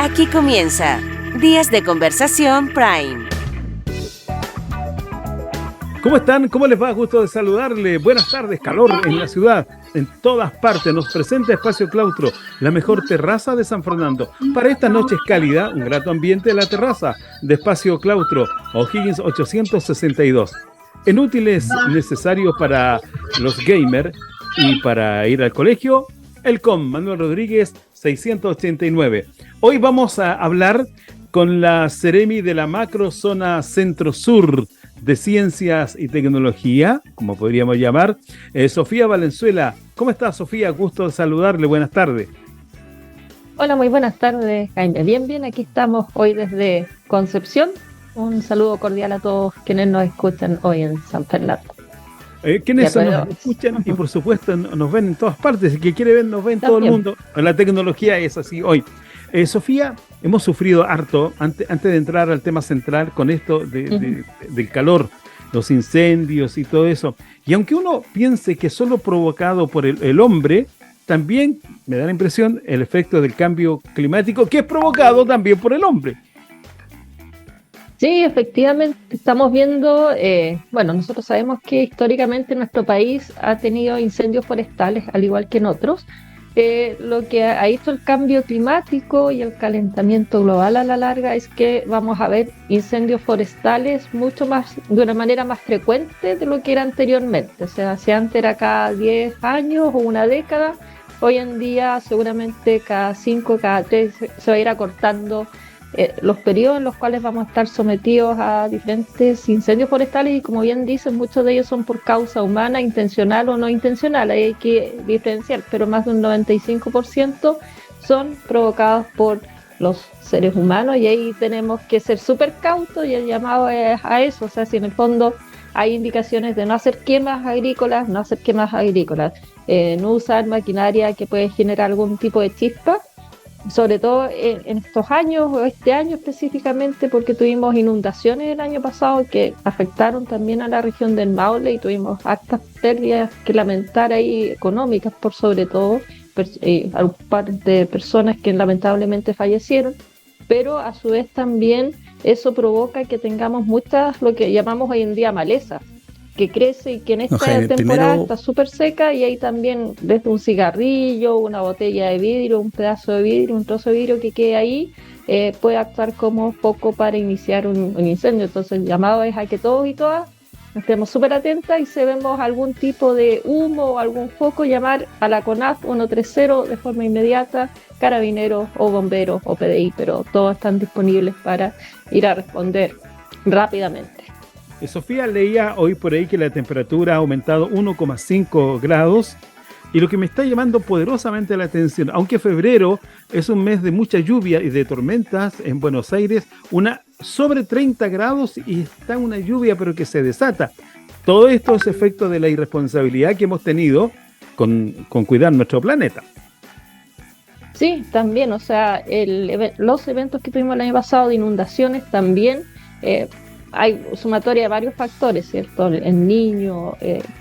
Aquí comienza Días de Conversación Prime. ¿Cómo están? ¿Cómo les va? Gusto de saludarle. Buenas tardes, calor en la ciudad, en todas partes. Nos presenta Espacio Claustro, la mejor terraza de San Fernando. Para esta noche es cálida, un grato ambiente de la terraza de Espacio Claustro, O'Higgins 862. En útiles necesarios para los gamers y para ir al colegio, el COM Manuel Rodríguez 689. Hoy vamos a hablar con la Seremi de la Macro Zona Centro Sur de Ciencias y Tecnología, como podríamos llamar, Sofía Valenzuela. ¿Cómo está, Sofía? Gusto de saludarle. Buenas tardes. Hola, muy buenas tardes, Jaime. Bien, aquí estamos hoy desde Concepción. Un saludo cordial a todos quienes nos escuchan hoy en San Fernando. Quienes nos escuchan y por supuesto nos ven en todas partes. El que quiere ver nos ve en todo el mundo. La tecnología es así hoy. Sofía, hemos sufrido harto antes de entrar al tema central con esto del calor, los incendios y todo eso. Y aunque uno piense que es solo provocado por el hombre, también me da la impresión el efecto del cambio climático que es provocado también por el hombre. Sí, efectivamente, estamos viendo, nosotros sabemos que históricamente nuestro país ha tenido incendios forestales, al igual que en otros. Lo que ha hecho el cambio climático y el calentamiento global a la larga es que vamos a ver incendios forestales mucho más, de una manera más frecuente de lo que era anteriormente. O sea, si antes era cada 10 años o una década, hoy en día seguramente cada 5, cada 3 se va a ir acortando los periodos en los cuales vamos a estar sometidos a diferentes incendios forestales y, como bien dicen, muchos de ellos son por causa humana, intencional o no intencional, ahí hay que diferenciar, pero más de un 95% son provocados por los seres humanos y ahí tenemos que ser súper cautos y el llamado es a eso. O sea, si en el fondo hay indicaciones de no hacer quemas agrícolas, no usar maquinaria que puede generar algún tipo de chispa, sobre todo en estos años, o este año específicamente, porque tuvimos inundaciones el año pasado que afectaron también a la región del Maule y tuvimos hartas pérdidas que lamentar ahí, económicas por sobre todo, a un par de personas que lamentablemente fallecieron, pero a su vez también eso provoca que tengamos muchas, lo que llamamos hoy en día maleza, que crece y que en esta temporada está súper seca y hay también desde un cigarrillo, una botella de vidrio, un pedazo de vidrio, un trozo de vidrio que quede ahí, puede actuar como foco para iniciar un incendio. Entonces el llamado es a que todos y todas estemos súper atentas y si vemos algún tipo de humo o algún foco, llamar a la CONAF 130 de forma inmediata, carabineros o bomberos o PDI, pero todos están disponibles para ir a responder rápidamente. Sofía, leía hoy por ahí que la temperatura ha aumentado 1,5 grados y lo que me está llamando poderosamente la atención, aunque febrero es un mes de mucha lluvia y de tormentas en Buenos Aires, una sobre 30 grados y está una lluvia pero que se desata. Todo esto es efecto de la irresponsabilidad que hemos tenido con cuidar nuestro planeta. Sí, también, o sea, los eventos que tuvimos el año pasado de inundaciones también, hay sumatoria de varios factores, ¿cierto? El Niño,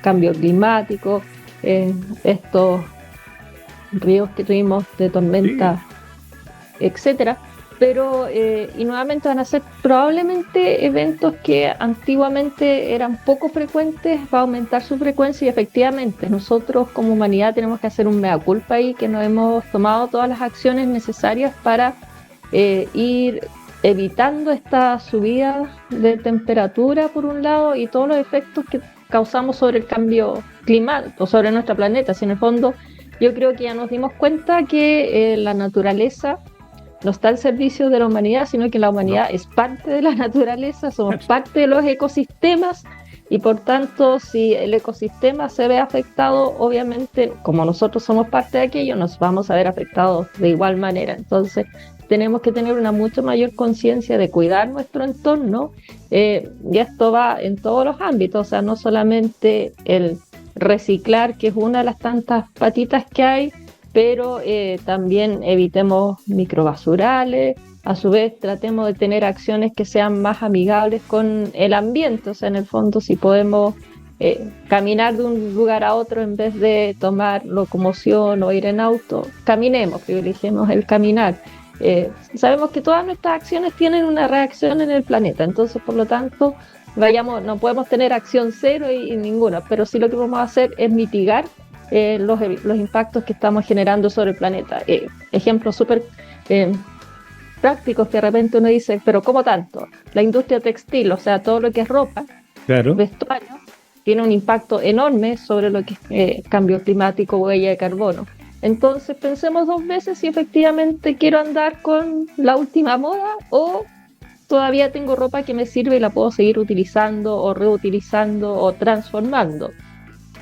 cambio climático, estos ríos que tuvimos de tormenta, sí, etcétera. Pero, y nuevamente van a ser probablemente eventos que antiguamente eran poco frecuentes, va a aumentar su frecuencia y efectivamente nosotros como humanidad tenemos que hacer un mea culpa ahí, que no hemos tomado todas las acciones necesarias para ir evitando esta subida de temperatura por un lado y todos los efectos que causamos sobre el cambio climático, sobre nuestro planeta. Si en el fondo yo creo que ya nos dimos cuenta que la naturaleza no está al servicio de la humanidad, sino que la humanidad es parte de la naturaleza, somos parte de los ecosistemas y por tanto si el ecosistema se ve afectado, obviamente como nosotros somos parte de aquello, nos vamos a ver afectados de igual manera. Entonces tenemos que tener una mucho mayor conciencia de cuidar nuestro entorno y esto va en todos los ámbitos, o sea, no solamente el reciclar, que es una de las tantas patitas que hay, pero también evitemos microbasurales, a su vez tratemos de tener acciones que sean más amigables con el ambiente, o sea, en el fondo si podemos caminar de un lugar a otro en vez de tomar locomoción o ir en auto, caminemos, privilegiemos el caminar. Sabemos que todas nuestras acciones tienen una reacción en el planeta, entonces por lo tanto no podemos tener acción cero y ninguna, pero sí lo que vamos a hacer es mitigar los impactos que estamos generando sobre el planeta. Ejemplos súper prácticos que de repente uno dice, pero ¿cómo tanto? La industria textil, o sea, todo lo que es ropa, Claro. vestuario, tiene un impacto enorme sobre lo que es cambio climático, huella de carbono. Entonces pensemos 2 veces si efectivamente quiero andar con la última moda o todavía tengo ropa que me sirve y la puedo seguir utilizando o reutilizando o transformando.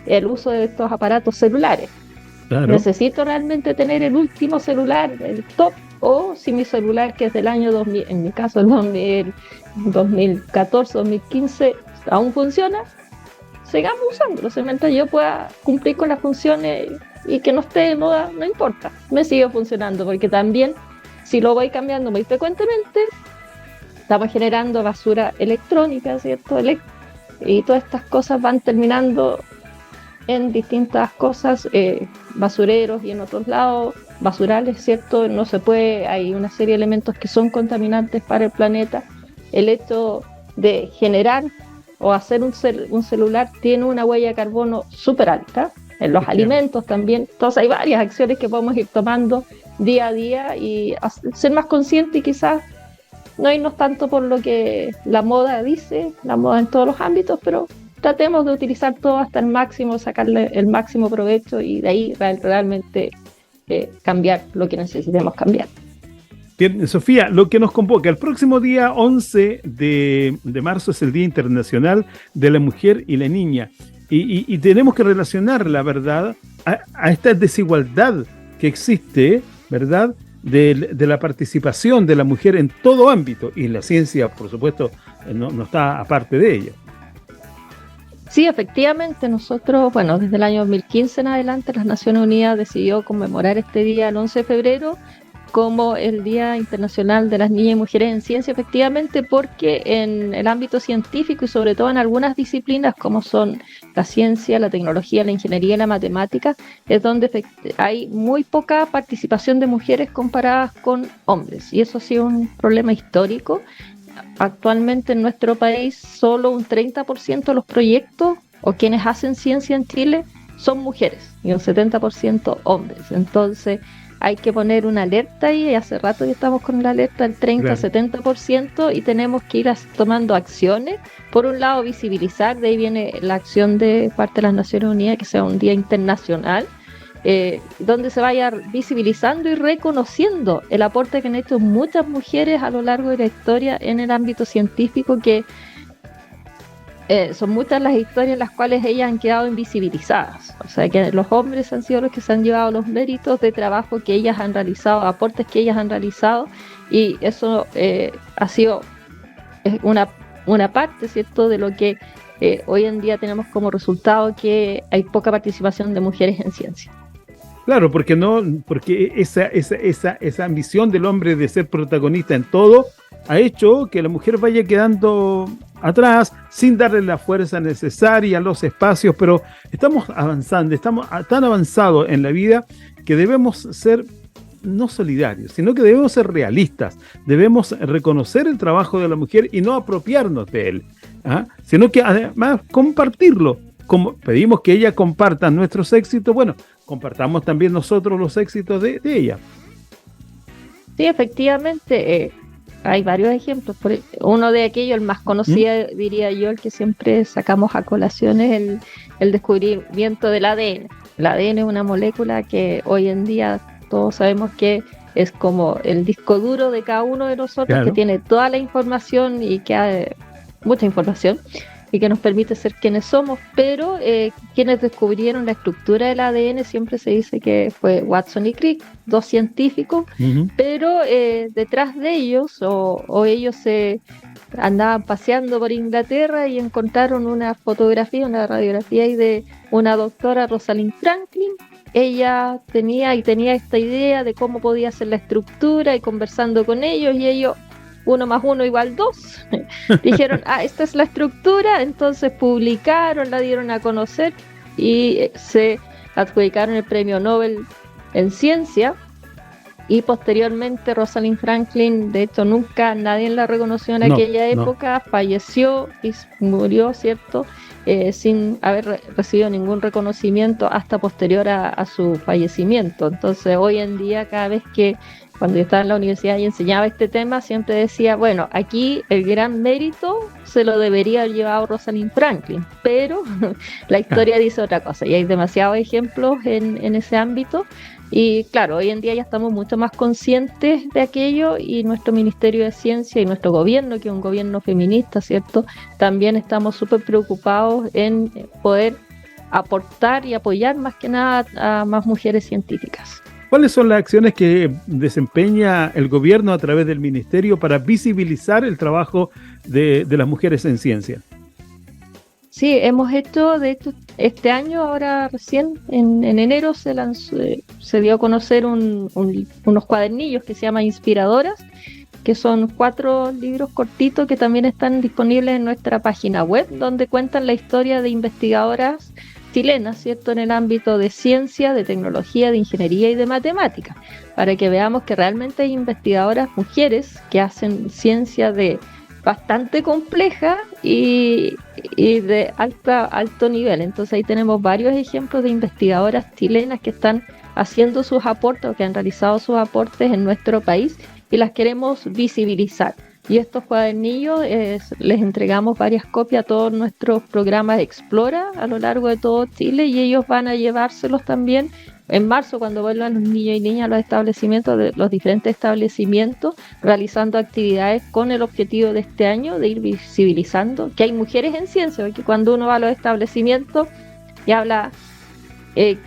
El uso de estos aparatos celulares. Claro. ¿Necesito realmente tener el último celular, el top? O si mi celular, que es del año 2000, en mi caso el 2014, 2015, aún funciona, sigamos usándolo. Mientras yo pueda cumplir con las funciones y que no esté de moda, no importa, me sigue funcionando, porque también si lo voy cambiando muy frecuentemente, estamos generando basura electrónica, ¿cierto? Y todas estas cosas van terminando en distintas cosas, basureros y en otros lados, basurales, ¿cierto? No se puede, hay una serie de elementos que son contaminantes para el planeta. El hecho de generar o hacer un celular tiene una huella de carbono súper alta, en los alimentos también. Entonces hay varias acciones que podemos ir tomando día a día y ser más conscientes y quizás no irnos tanto por lo que la moda dice, la moda en todos los ámbitos, pero tratemos de utilizar todo hasta el máximo, sacarle el máximo provecho y de ahí realmente cambiar lo que necesitemos cambiar. Bien, Sofía, lo que nos convoca, el próximo día 11 de marzo es el Día Internacional de la Mujer y la Niña. Y tenemos que relacionar la verdad a esta desigualdad que existe, ¿verdad?, de la participación de la mujer en todo ámbito, y la ciencia, por supuesto, no está aparte de ello. Sí, efectivamente, nosotros, desde el año 2015 en adelante, las Naciones Unidas decidió conmemorar este día, el 11 de febrero, como el Día Internacional de las Niñas y Mujeres en Ciencia, efectivamente, porque en el ámbito científico y sobre todo en algunas disciplinas como son la ciencia, la tecnología, la ingeniería y la matemática, es donde hay muy poca participación de mujeres comparadas con hombres, y eso ha sido un problema histórico. Actualmente en nuestro país solo un 30% de los proyectos o quienes hacen ciencia en Chile son mujeres y un 70% hombres. Entonces hay que poner una alerta ahí, y hace rato que estamos con la alerta del 30-70%, y tenemos que ir tomando acciones. Por un lado, visibilizar, de ahí viene la acción de parte de las Naciones Unidas, que sea un día internacional, donde se vaya visibilizando y reconociendo el aporte que han hecho muchas mujeres a lo largo de la historia en el ámbito científico, que son muchas las historias en las cuales ellas han quedado invisibilizadas. O sea, que los hombres han sido los que se han llevado los méritos de trabajo que ellas han realizado, aportes que ellas han realizado, y eso ha sido una parte, ¿cierto?, de lo que hoy en día tenemos como resultado que hay poca participación de mujeres en ciencia. Claro, porque esa ambición del hombre de ser protagonista en todo ha hecho que la mujer vaya quedando atrás sin darle la fuerza necesaria, los espacios, pero estamos avanzando, estamos tan avanzados en la vida que debemos ser no solidarios, sino que debemos ser realistas, debemos reconocer el trabajo de la mujer y no apropiarnos de él, sino que además compartirlo. Como pedimos que ella comparta nuestros éxitos, bueno, compartamos también nosotros los éxitos de ella. Sí, efectivamente, hay varios ejemplos. Uno de aquellos, el más conocido, diría yo, el que siempre sacamos a colación, es el descubrimiento del ADN. El ADN es una molécula que hoy en día todos sabemos que es como el disco duro de cada uno de nosotros, claro, que tiene toda la información y que hay mucha información y que nos permite ser quienes somos, pero quienes descubrieron la estructura del ADN siempre se dice que fue Watson y Crick, 2 científicos, pero detrás de ellos, o ellos se andaban paseando por Inglaterra y encontraron una fotografía, una radiografía ahí de una doctora, Rosalind Franklin. Ella tenía esta idea de cómo podía ser la estructura, y conversando con ellos, y ellos 1 más 1 = 2. Dijeron, esta es la estructura, entonces publicaron, la dieron a conocer y se adjudicaron el premio Nobel en ciencia y posteriormente Rosalind Franklin, de hecho nunca nadie la reconoció en No, aquella no. época, falleció y murió, ¿cierto? Sin haber recibido ningún reconocimiento hasta posterior a su fallecimiento. Entonces hoy en día, cada vez que cuando yo estaba en la universidad y enseñaba este tema, siempre decía, bueno, aquí el gran mérito se lo debería haber llevado Rosalind Franklin, pero la historia dice otra cosa y hay demasiados ejemplos en ese ámbito. Y claro, hoy en día ya estamos mucho más conscientes de aquello y nuestro Ministerio de Ciencia y nuestro gobierno, que es un gobierno feminista, ¿cierto? También estamos súper preocupados en poder aportar y apoyar más que nada a más mujeres científicas. ¿Cuáles son las acciones que desempeña el gobierno a través del ministerio para visibilizar el trabajo de las mujeres en ciencia? Sí, hemos hecho, de hecho, este año, ahora recién, en enero, se dio a conocer unos cuadernillos que se llaman Inspiradoras, que son 4 libros cortitos que también están disponibles en nuestra página web, donde cuentan la historia de investigadoras chilenas, ¿cierto?, en el ámbito de ciencia, de tecnología, de ingeniería y de matemáticas, para que veamos que realmente hay investigadoras mujeres que hacen ciencia de bastante compleja y de alto nivel. Entonces ahí tenemos varios ejemplos de investigadoras chilenas que están haciendo sus aportes o que han realizado sus aportes en nuestro país y las queremos visibilizar. Y estos cuadernillos les entregamos varias copias a todos nuestros programas Explora a lo largo de todo Chile y ellos van a llevárselos también en marzo cuando vuelvan los niños y niñas a los establecimientos, de los diferentes establecimientos, realizando actividades con el objetivo de este año de ir visibilizando que hay mujeres en ciencia, porque cuando uno va a los establecimientos y habla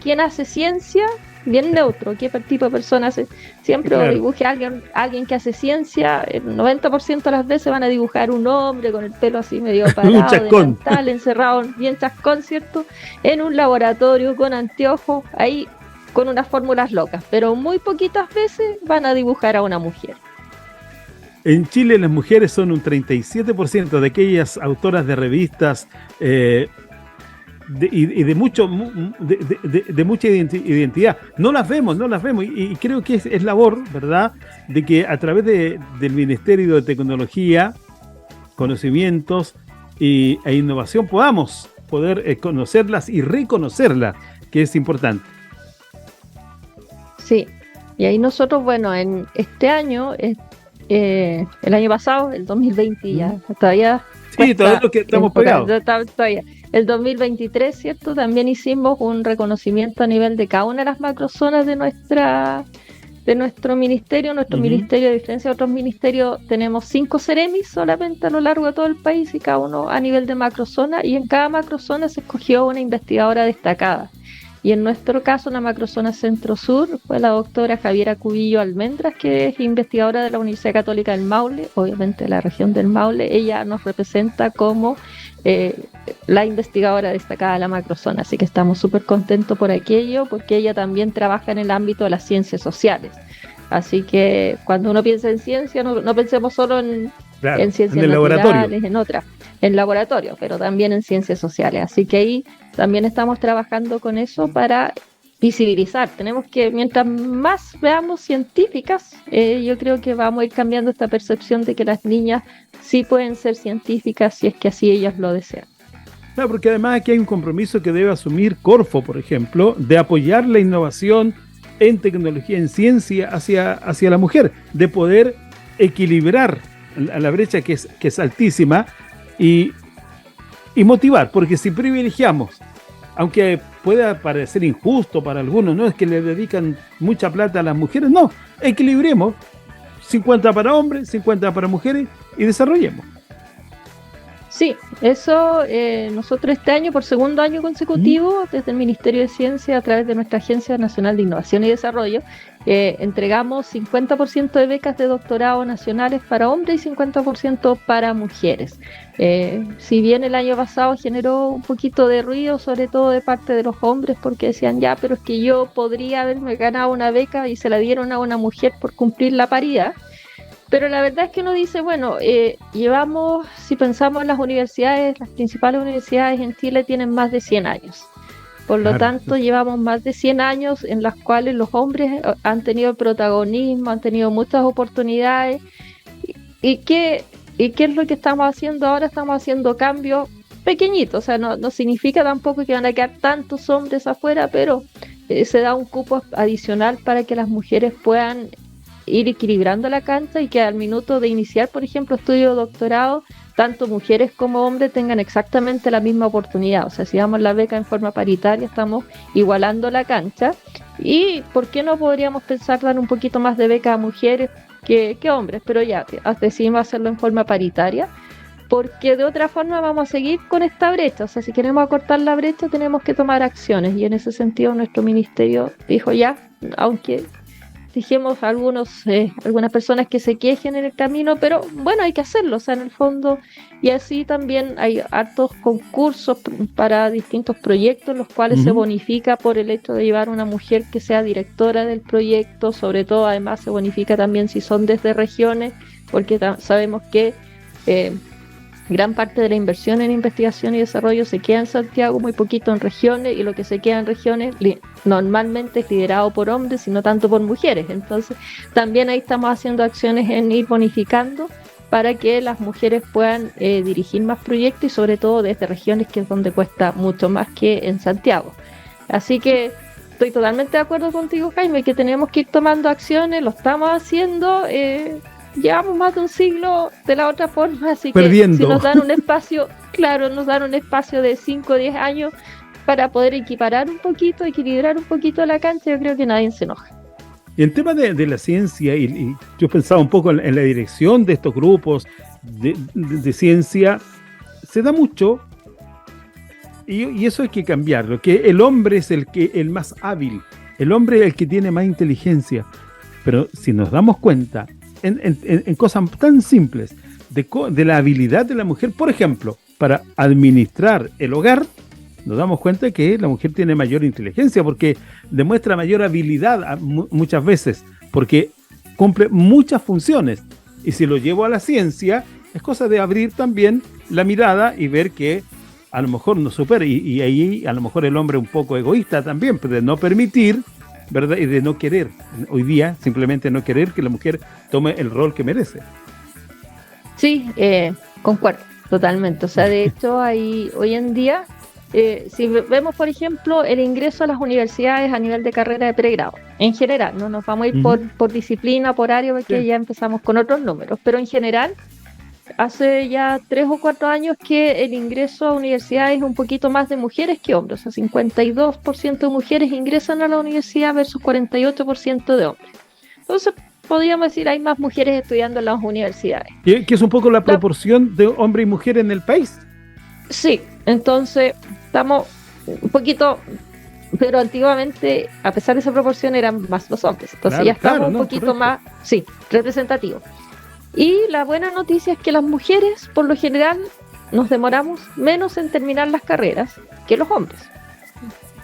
¿quién hace ciencia? Bien neutro, ¿qué tipo de persona hace? Siempre Claro. dibuje a alguien que hace ciencia, el 90% de las veces van a dibujar un hombre con el pelo así medio parado, chascón. delantal, encerrado, bien chascón, ¿cierto? En un laboratorio con anteojos, ahí con unas fórmulas locas, pero muy poquitas veces van a dibujar a una mujer. En Chile las mujeres son un 37% de aquellas autoras de revistas de mucha identidad. No las vemos y creo que es labor, ¿verdad?, de que a través del Ministerio de Tecnología, Conocimientos e Innovación podamos poder conocerlas y reconocerlas, que es importante. Sí, y ahí nosotros, bueno, en este año, el año pasado, el 2020 ya, todavía... Sí, todavía lo que estamos pegados. Todavía. El 2023, ¿cierto? También hicimos un reconocimiento a nivel de cada una de las macrozonas de nuestro ministerio. Nuestro ministerio, a diferencia de otros ministerios, tenemos 5 Ceremis solamente a lo largo de todo el país y cada uno a nivel de macrozona, y en cada macrozona se escogió una investigadora destacada. Y en nuestro caso, la macrozona Centro-Sur fue la doctora Javiera Cubillo Almendras, que es investigadora de la Universidad Católica del Maule, obviamente de la región del Maule. Ella nos representa como la investigadora destacada de la macrozona, así que estamos súper contentos por aquello, porque ella también trabaja en el ámbito de las ciencias sociales. Así que cuando uno piensa en ciencia, no pensemos solo en ciencias en el naturales, laboratorio. en otras, en laboratorio, pero también en ciencias sociales. Así que ahí también estamos trabajando con eso para visibilizar. Tenemos que, mientras más veamos científicas, yo creo que vamos a ir cambiando esta percepción de que las niñas sí pueden ser científicas si es que así ellas lo desean. Claro, porque además aquí hay un compromiso que debe asumir Corfo, por ejemplo, de apoyar la innovación en tecnología, en ciencia hacia la mujer, de poder equilibrar a la brecha que es altísima y motivar, porque si privilegiamos, aunque pueda parecer injusto para algunos, no es que le dedican mucha plata a las mujeres, no, equilibremos, 50 para hombres, 50 para mujeres y desarrollemos. Sí, eso nosotros este año, por segundo año consecutivo, desde el Ministerio de Ciencia, a través de nuestra Agencia Nacional de Innovación y Desarrollo, entregamos 50% de becas de doctorado nacionales para hombres y 50% para mujeres. Si bien el año pasado generó un poquito de ruido, sobre todo de parte de los hombres, porque decían, ya, pero es que yo podría haberme ganado una beca y se la dieron a una mujer por cumplir la paridad. Pero la verdad es que uno dice, bueno, si pensamos en las universidades, las principales universidades en Chile tienen más de 100 años. Por lo Claro. tanto, llevamos más de 100 años en las cuales los hombres han tenido protagonismo, han tenido muchas oportunidades. ¿Y qué, y qué es lo que estamos haciendo ahora? Estamos haciendo cambios pequeñitos, o sea, no significa tampoco que van a quedar tantos hombres afuera, pero se da un cupo adicional para que las mujeres puedan ir equilibrando la cancha y que al minuto de iniciar, por ejemplo, estudio de doctorado, tanto mujeres como hombres tengan exactamente la misma oportunidad. O sea, si damos la beca en forma paritaria, estamos igualando la cancha. ¿Y por qué no podríamos pensar dar un poquito más de beca a mujeres que hombres? Pero ya decidimos hacerlo en forma paritaria, porque de otra forma vamos a seguir con esta brecha. O sea, si queremos acortar la brecha, tenemos que tomar acciones. Y en ese sentido, nuestro ministerio dijo ya, aunque dijimos algunas personas que se quejen en el camino, pero bueno, hay que hacerlo, o sea, en el fondo, y así también hay hartos concursos para distintos proyectos, los cuales se bonifica por el hecho de llevar una mujer que sea directora del proyecto, sobre todo además se bonifica también si son desde regiones, porque sabemos que gran parte de la inversión en investigación y desarrollo se queda en Santiago, muy poquito en regiones, y lo que se queda en regiones normalmente es liderado por hombres y no tanto por mujeres. Entonces, también ahí estamos haciendo acciones en ir bonificando para que las mujeres puedan dirigir más proyectos y sobre todo desde regiones, que es donde cuesta mucho más que en Santiago. Así que estoy totalmente de acuerdo contigo, Jaime, que tenemos que ir tomando acciones, lo estamos haciendo. Llevamos más de un siglo de la otra forma, así que si nos dan un espacio, claro, nos dan un espacio de 5 o 10 años para poder equilibrar un poquito la cancha, yo creo que nadie se enoja. Y el tema de la ciencia, y yo pensaba un poco en la dirección de estos grupos de ciencia, se da mucho, y eso hay que cambiarlo, que el hombre es el más hábil, el hombre es el que tiene más inteligencia, pero si nos damos cuenta, en cosas tan simples de la habilidad de la mujer, por ejemplo, para administrar el hogar, nos damos cuenta que la mujer tiene mayor inteligencia porque demuestra mayor habilidad muchas veces, porque cumple muchas funciones. Y si lo llevo a la ciencia, es cosa de abrir también la mirada y ver que a lo mejor no supera, y ahí a lo mejor el hombre es un poco egoísta también, de no permitir, ¿verdad? Y de no querer, hoy día simplemente no querer que la mujer tome el rol que merece. Sí, concuerdo totalmente. O sea, de hecho, hoy en día, si vemos, por ejemplo, el ingreso a las universidades a nivel de carrera de pregrado, en general, no nos vamos a ir por disciplina, por área, porque ya empezamos con otros números, pero en general, hace ya 3 o 4 años que el ingreso a universidades es un poquito más de mujeres que hombres. O sea, 52% de mujeres ingresan a la universidad versus 48% de hombres. Entonces, podríamos decir, hay más mujeres estudiando en las universidades. Que es un poco la proporción de hombre y mujer en el país. Sí, entonces estamos un poquito, pero antiguamente, a pesar de esa proporción, eran más los hombres. Entonces ya estamos un poquito más, sí, representativos. Y la buena noticia es que las mujeres, por lo general, nos demoramos menos en terminar las carreras que los hombres.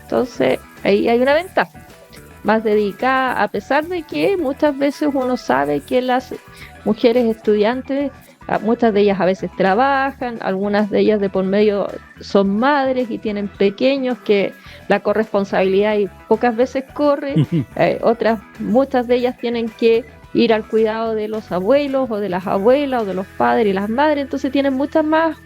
Entonces, ahí hay una ventaja más dedicada, a pesar de que muchas veces uno sabe que las mujeres estudiantes, muchas de ellas a veces trabajan, algunas de ellas de por medio son madres y tienen pequeños que la corresponsabilidad y pocas veces corre, muchas de ellas tienen que ir al cuidado de los abuelos o de las abuelas o de los padres y las madres, entonces tienen muchas más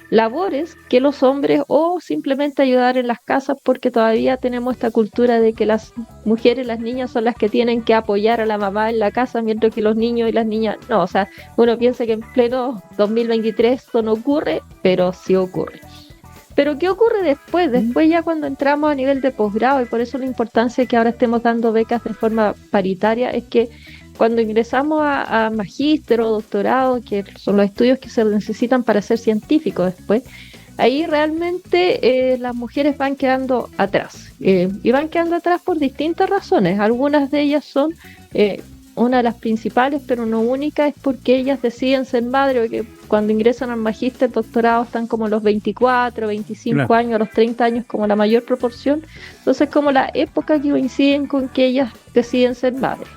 labores que los hombres, o simplemente ayudar en las casas, porque todavía tenemos esta cultura de que las mujeres, las niñas son las que tienen que apoyar a la mamá en la casa, mientras que los niños y las niñas no. O sea, uno piensa que en pleno 2023 esto no ocurre, pero sí ocurre. Pero ¿qué ocurre después? Después ya cuando entramos a nivel de posgrado, y por eso la importancia de que ahora estemos dando becas de forma paritaria, es que cuando ingresamos a magíster o doctorado, que son los estudios que se necesitan para ser científico después, ahí realmente las mujeres van quedando atrás. Y van quedando atrás por distintas razones. Algunas de ellas son... una de las principales, pero no única, es porque ellas deciden ser madres, porque cuando ingresan al magíster, doctorado, están como a los 24, 25 años, a los 30 años como la mayor proporción. Entonces, como la época que coinciden con que ellas deciden ser madres.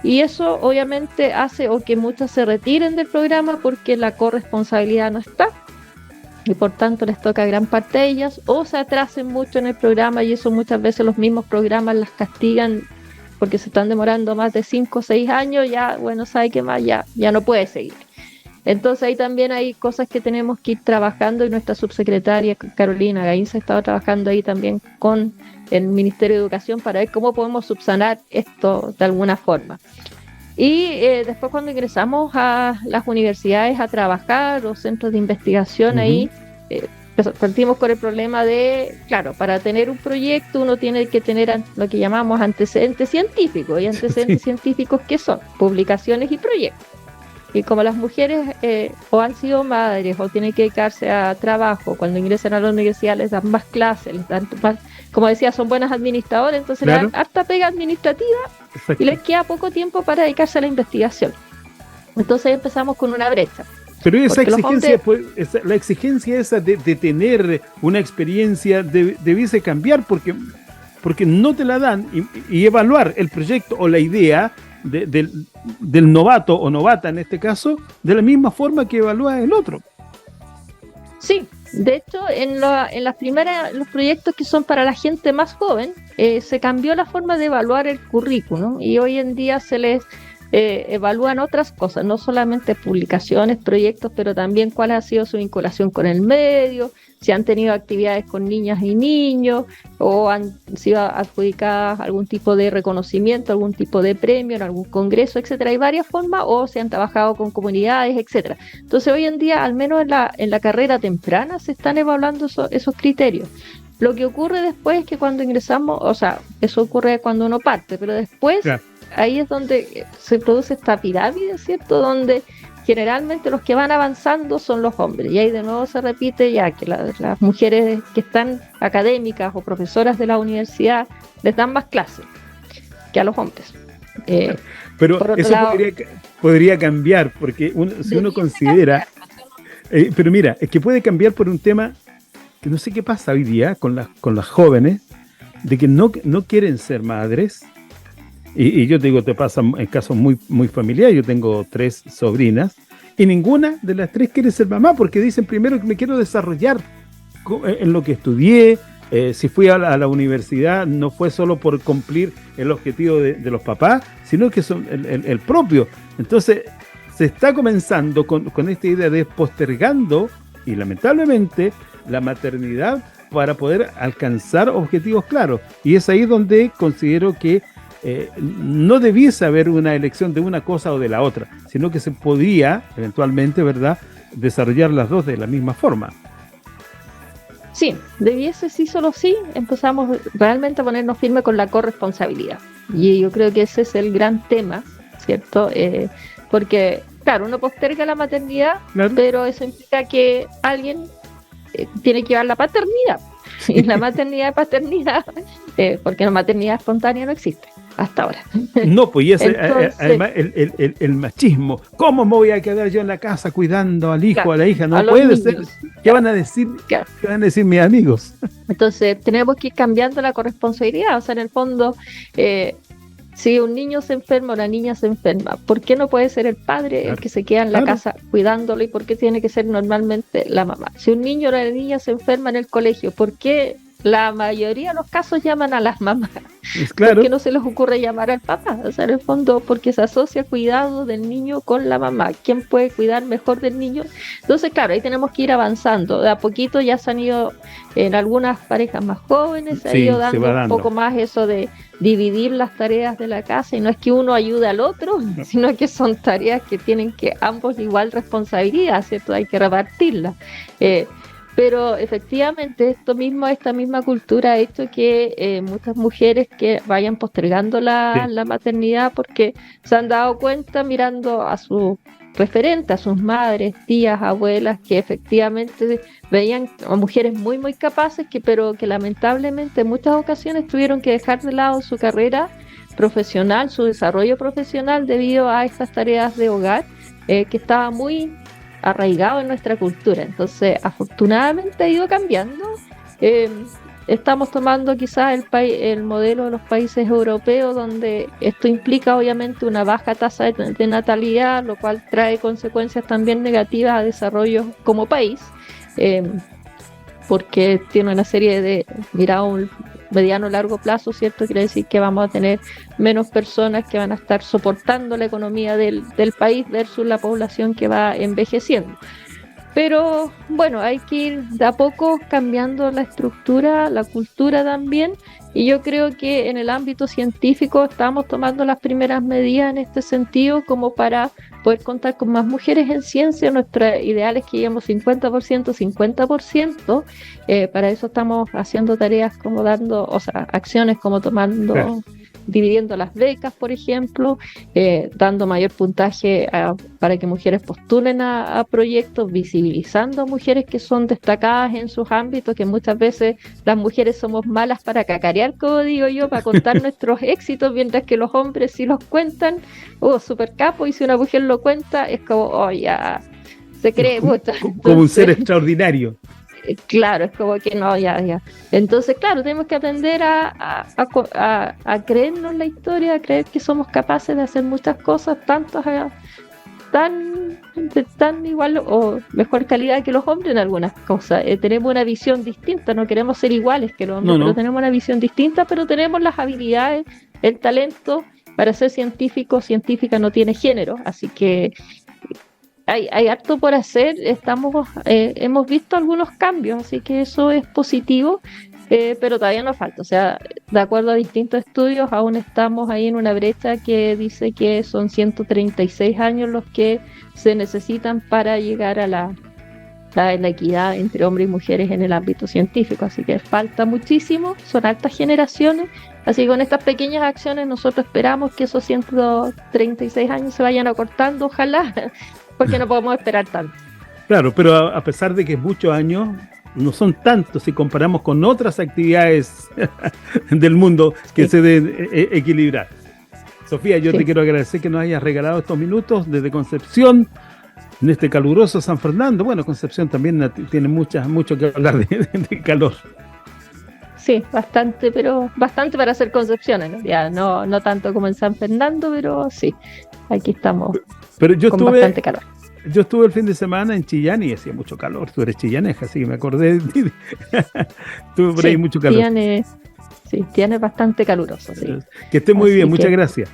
Y eso obviamente hace o que muchas se retiren del programa porque la corresponsabilidad no está, y por tanto les toca gran parte a ellas, o se atrasen mucho en el programa y eso muchas veces los mismos programas las castigan porque se están demorando más de 5 o 6 años, ya, bueno, ¿sabe qué más? Ya no puede seguir. Entonces ahí también hay cosas que tenemos que ir trabajando y nuestra subsecretaria Carolina Gainza ha estado trabajando ahí también con el Ministerio de Educación para ver cómo podemos subsanar esto de alguna forma. Y después cuando ingresamos a las universidades a trabajar o centros de investigación, ahí partimos con el problema de, claro, para tener un proyecto uno tiene que tener lo que llamamos antecedentes científicos. Y antecedentes científicos, ¿qué son? Publicaciones y proyectos. Y como las mujeres o han sido madres o tienen que dedicarse a trabajo, cuando ingresan a la universidad les dan más clases, les dan más, como decía, son buenas administradoras, entonces le dan harta pega administrativa. Exacto. Y les queda poco tiempo para dedicarse a la investigación. Entonces empezamos con una brecha. Pero esa exigencia, la exigencia esa de tener una experiencia debiese cambiar porque no te la dan y evaluar el proyecto o la idea del novato o novata en este caso de la misma forma que evalúa el otro. Sí, de hecho en los proyectos que son para la gente más joven se cambió la forma de evaluar el currículum y hoy en día se les evalúan otras cosas, no solamente publicaciones, proyectos, pero también cuál ha sido su vinculación con el medio, si han tenido actividades con niñas y niños o han sido adjudicadas algún tipo de reconocimiento, algún tipo de premio en algún congreso, etcétera. Hay varias formas, o se han trabajado con comunidades, etcétera. Entonces hoy en día, al menos en la carrera temprana, se están evaluando esos criterios. Lo que ocurre después es que cuando ingresamos, o sea, eso ocurre cuando uno parte, pero después ahí es donde se produce esta pirámide, ¿cierto? Donde generalmente los que van avanzando son los hombres, y ahí de nuevo se repite ya que las mujeres que están académicas o profesoras de la universidad les dan más clases que a los hombres. Pero eso lado, podría cambiar, porque si uno considera... pero mira, es que puede cambiar por un tema que no sé qué pasa hoy día con las jóvenes, de que no quieren ser madres. Y yo te digo, te pasa en casos muy, muy familiares. Yo tengo 3 sobrinas y ninguna de las 3 quiere ser mamá porque dicen primero que me quiero desarrollar en lo que estudié. Si fui a la universidad no fue solo por cumplir el objetivo de los papás, sino que son el propio. Entonces se está comenzando con esta idea de postergando y lamentablemente la maternidad para poder alcanzar objetivos claros. Y es ahí donde considero que no debiese haber una elección de una cosa o de la otra, sino que se podría eventualmente, ¿verdad?, desarrollar las dos de la misma forma. Sí, debiese sí, solo sí, empezamos realmente a ponernos firme con la corresponsabilidad. Y yo creo que ese es el gran tema, ¿cierto? Porque, claro, uno posterga la maternidad, pero eso implica que alguien tiene que llevar la paternidad. Y la maternidad y paternidad, porque la maternidad espontánea no existe hasta ahora. No, pues y ese, además el machismo. ¿Cómo me voy a quedar yo en la casa cuidando al hijo, a la hija? No puede ser. ¿Qué van a decir? ¿Qué van a decir mis amigos? Entonces tenemos que ir cambiando la corresponsabilidad. O sea, en el fondo, si un niño se enferma o la niña se enferma, ¿por qué no puede ser el padre el que se queda en la casa cuidándolo? ¿Y por qué tiene que ser normalmente la mamá? Si un niño o la niña se enferma en el colegio, ¿por qué la mayoría de los casos llaman a las mamás? ¿Por qué no se les ocurre llamar al papá? O sea, en el fondo, porque se asocia el cuidado del niño con la mamá. ¿Quién puede cuidar mejor del niño? Entonces, claro, ahí tenemos que ir avanzando. De a poquito ya se han ido, en algunas parejas más jóvenes, se ha ido dando un poco más eso de dividir las tareas de la casa, y no es que uno ayude al otro, sino que son tareas que tienen que ambos igual responsabilidad, ¿cierto? Hay que repartirlas. Pero efectivamente esta misma cultura ha hecho que muchas mujeres que vayan postergando la maternidad porque se han dado cuenta mirando a sus referentes, a sus madres, tías, abuelas, que efectivamente veían a mujeres muy, muy capaces, pero que lamentablemente en muchas ocasiones tuvieron que dejar de lado su carrera profesional, su desarrollo profesional debido a estas tareas de hogar que estaba muy arraigado en nuestra cultura. Entonces, afortunadamente ha ido cambiando. Estamos tomando quizás el modelo de los países europeos, donde esto implica obviamente una baja tasa de natalidad, lo cual trae consecuencias también negativas a desarrollo como país. porque tiene una serie de mirada a un mediano largo plazo, ¿cierto? Quiere decir que vamos a tener menos personas que van a estar soportando la economía del país versus la población que va envejeciendo. Pero bueno, hay que ir de a poco cambiando la estructura, la cultura también, y yo creo que en el ámbito científico estamos tomando las primeras medidas en este sentido como para poder contar con más mujeres en ciencia. Nuestro ideal es que lleguemos 50%, 50%. Para eso estamos haciendo tareas como acciones como tomando... Claro. Dividiendo las becas, por ejemplo, dando mayor puntaje para que mujeres postulen a proyectos, visibilizando a mujeres que son destacadas en sus ámbitos, que muchas veces las mujeres somos malas para cacarear, como digo yo, para contar nuestros éxitos, mientras que los hombres sí los cuentan, super capo, y si una mujer lo cuenta, es como, ya, se cree mucho. Como un ser extraordinario. Claro, es como que no, ya. Entonces, claro, tenemos que aprender a creernos la historia, a creer que somos capaces de hacer muchas cosas, tan igual o mejor calidad que los hombres en algunas cosas. Tenemos una visión distinta, no queremos ser iguales que los hombres, pero tenemos una visión distinta, pero tenemos las habilidades, el talento para ser científico, científica no tiene género, así que hay harto por hacer. Hemos visto algunos cambios, así que eso es positivo, pero todavía nos falta. O sea, de acuerdo a distintos estudios, aún estamos ahí en una brecha que dice que son 136 años los que se necesitan para llegar a la equidad entre hombres y mujeres en el ámbito científico. Así que falta muchísimo, son altas generaciones. Así que con estas pequeñas acciones nosotros esperamos que esos 136 años se vayan acortando, ojalá, porque no podemos esperar tanto. Claro, pero a pesar de que es muchos años, no son tantos si comparamos con otras actividades del mundo que se deben equilibrar. Sofía, yo te quiero agradecer que nos hayas regalado estos minutos desde Concepción, en este caluroso San Fernando. Bueno, Concepción también tiene mucho que hablar de calor. Sí, bastante para hacer Concepción, ¿no? Ya, no tanto como en San Fernando, pero sí, aquí estamos. Pero yo con bastante calor. Yo estuve el fin de semana en Chillán y hacía mucho calor. Tú eres chillaneja, así que me acordé. Tuve por ahí mucho calor. Chillán es bastante caluroso. Sí. Que estén muy bien, muchas gracias.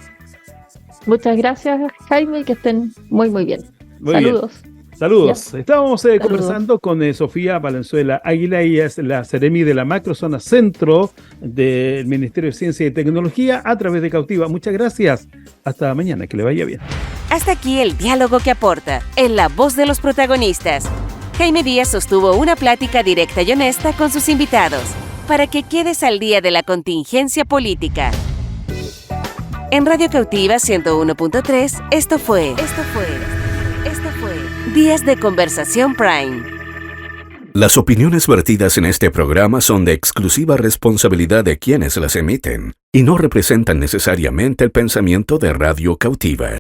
Muchas gracias, Jaime, y que estén muy, muy bien. Saludos. Bien. Saludos. Estábamos conversando con Sofía Valenzuela Águila. Ella es la Seremi de la Macrozona Centro del Ministerio de Ciencia y Tecnología a través de Cautiva. Muchas gracias. Hasta mañana, que le vaya bien. Hasta aquí el diálogo que aporta, en la voz de los protagonistas. Jaime Díaz sostuvo una plática directa y honesta con sus invitados, para que quedes al día de la contingencia política. En Radio Cautiva 101.3, esto fue Días de Conversación Prime. Las opiniones vertidas en este programa son de exclusiva responsabilidad de quienes las emiten y no representan necesariamente el pensamiento de Radio Cautiva.